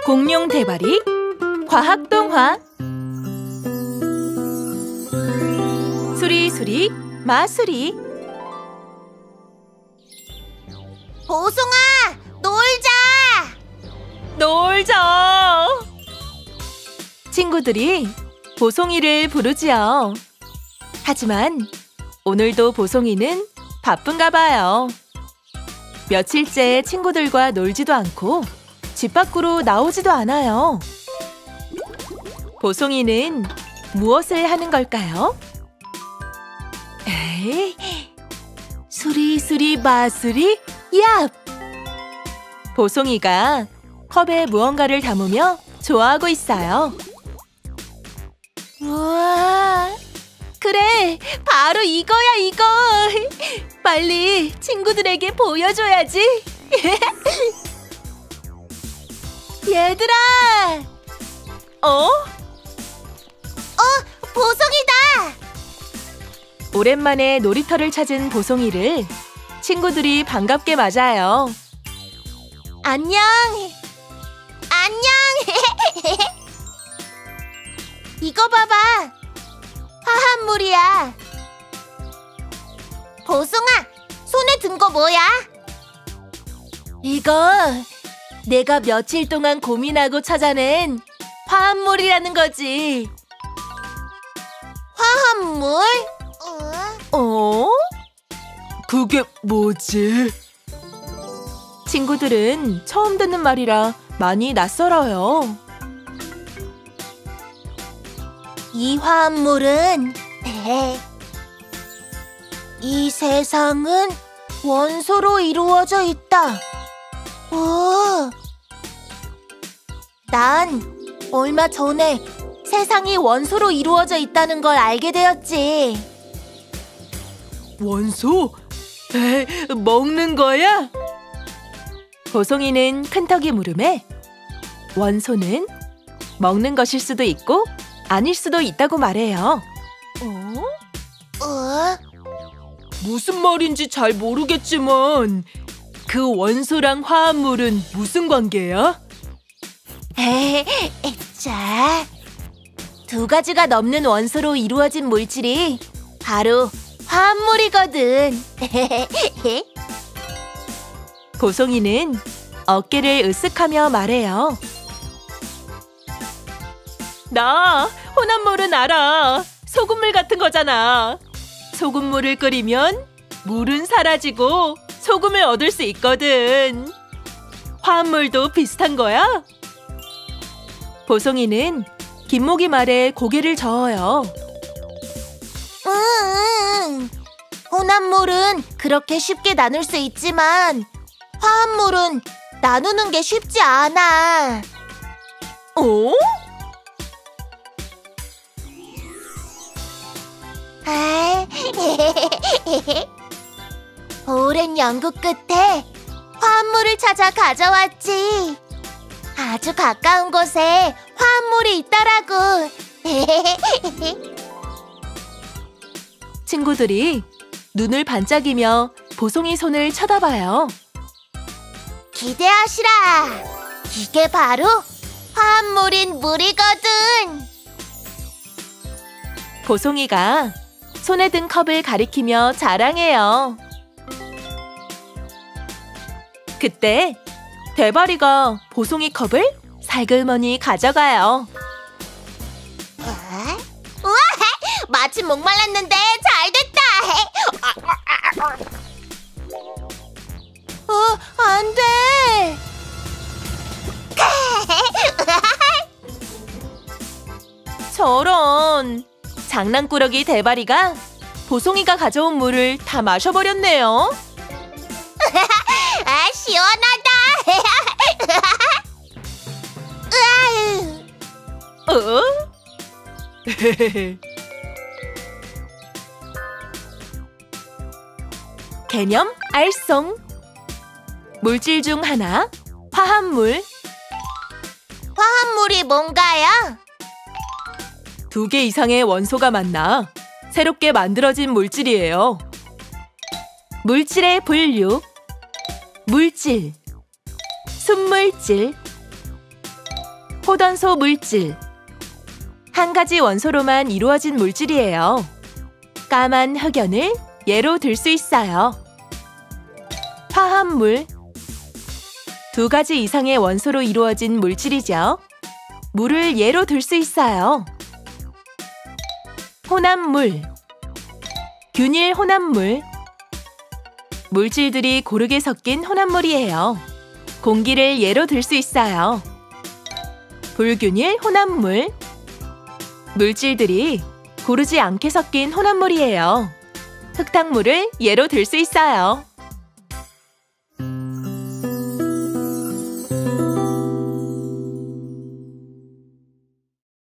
공룡 대바리 과학동화. 수리수리 마수리. 보송아, 놀자! 친구들이 보송이를 부르지요. 하지만 오늘도 보송이는 바쁜가 봐요. 며칠째 친구들과 놀지도 않고 집 밖으로 나오지도 않아요. 보송이는 무엇을 하는 걸까요? 에이, 수리수리 마수리 얍! 보송이가 컵에 무언가를 담으며 좋아하고 있어요. 우와, 그래, 바로 이거야, 이거. 빨리 친구들에게 보여줘야지. 얘들아! 보송이다! 오랜만에 놀이터를 찾은 보송이를 친구들이 반갑게 맞아요. 안녕! 이거 봐봐! 화합물이야! 보송아, 손에 든 거 뭐야? 이거 내가 며칠 동안 고민하고 찾아낸 화합물이라는 거지. 화합물? 그게 뭐지? 친구들은 처음 듣는 말이라 많이 낯설어요. 이 화합물은 이 세상은 원소로 이루어져 있다. 난 얼마 전에 세상이 원소로 이루어져 있다는 걸 알게 되었지. 원소? 먹는 거야? 보송이는 큰턱이 물음에 원소는 먹는 것일 수도 있고 아닐 수도 있다고 말해요. 무슨 말인지 잘 모르겠지만 그 원소랑 화합물은 무슨 관계야? 자, 두 가지가 넘는 원소로 이루어진 물질이 바로 화합물이거든. 보송이는 어깨를 으쓱하며 말해요. 나 혼합물은 알아. 소금물 같은 거잖아. 소금물을 끓이면 물은 사라지고 소금을 얻을 수 있거든. 화합물도 비슷한 거야? 보송이는 김모기 말에 고개를 저어요. 혼합물은 그렇게 쉽게 나눌 수 있지만 화합물은 나누는 게 쉽지 않아. 오랜 연구 끝에 화합물을 찾아 가져왔지. 아주 가까운 곳에 화합물이 있더라고. 친구들이 눈을 반짝이며 보송이 손을 쳐다봐요. 기대하시라. 이게 바로 화합물인 물이거든. 보송이가 손에 든 컵을 가리키며 자랑해요. 그때 대바리가 보송이 컵을 살그머니 가져가요. 우와, 마침 목말랐는데 잘 됐다. 안 돼. 저런, 장난꾸러기 대바리가 보송이가 가져온 물을 다 마셔버렸네요. 시원하다. 개념 알쏭. 물질 중 하나, 화합물. 화합물이 뭔가요? 2개 이상의 원소가 만나 새롭게 만들어진 물질이에요. 물질의 분류, 물질, 순물질, 호던소 물질. 한 가지 원소로만 이루어진 물질이에요. 까만 흑연을 예로 들 수 있어요. 화합물. 두 가지 이상의 원소로 이루어진 물질이죠. 물을 예로 들 수 있어요. 혼합물. 균일 혼합물. 물질들이 고르게 섞인 혼합물이에요. 공기를 예로 들 수 있어요. 불균일 혼합물. 물질들이 고르지 않게 섞인 혼합물이에요. 흙탕물을 예로 들 수 있어요.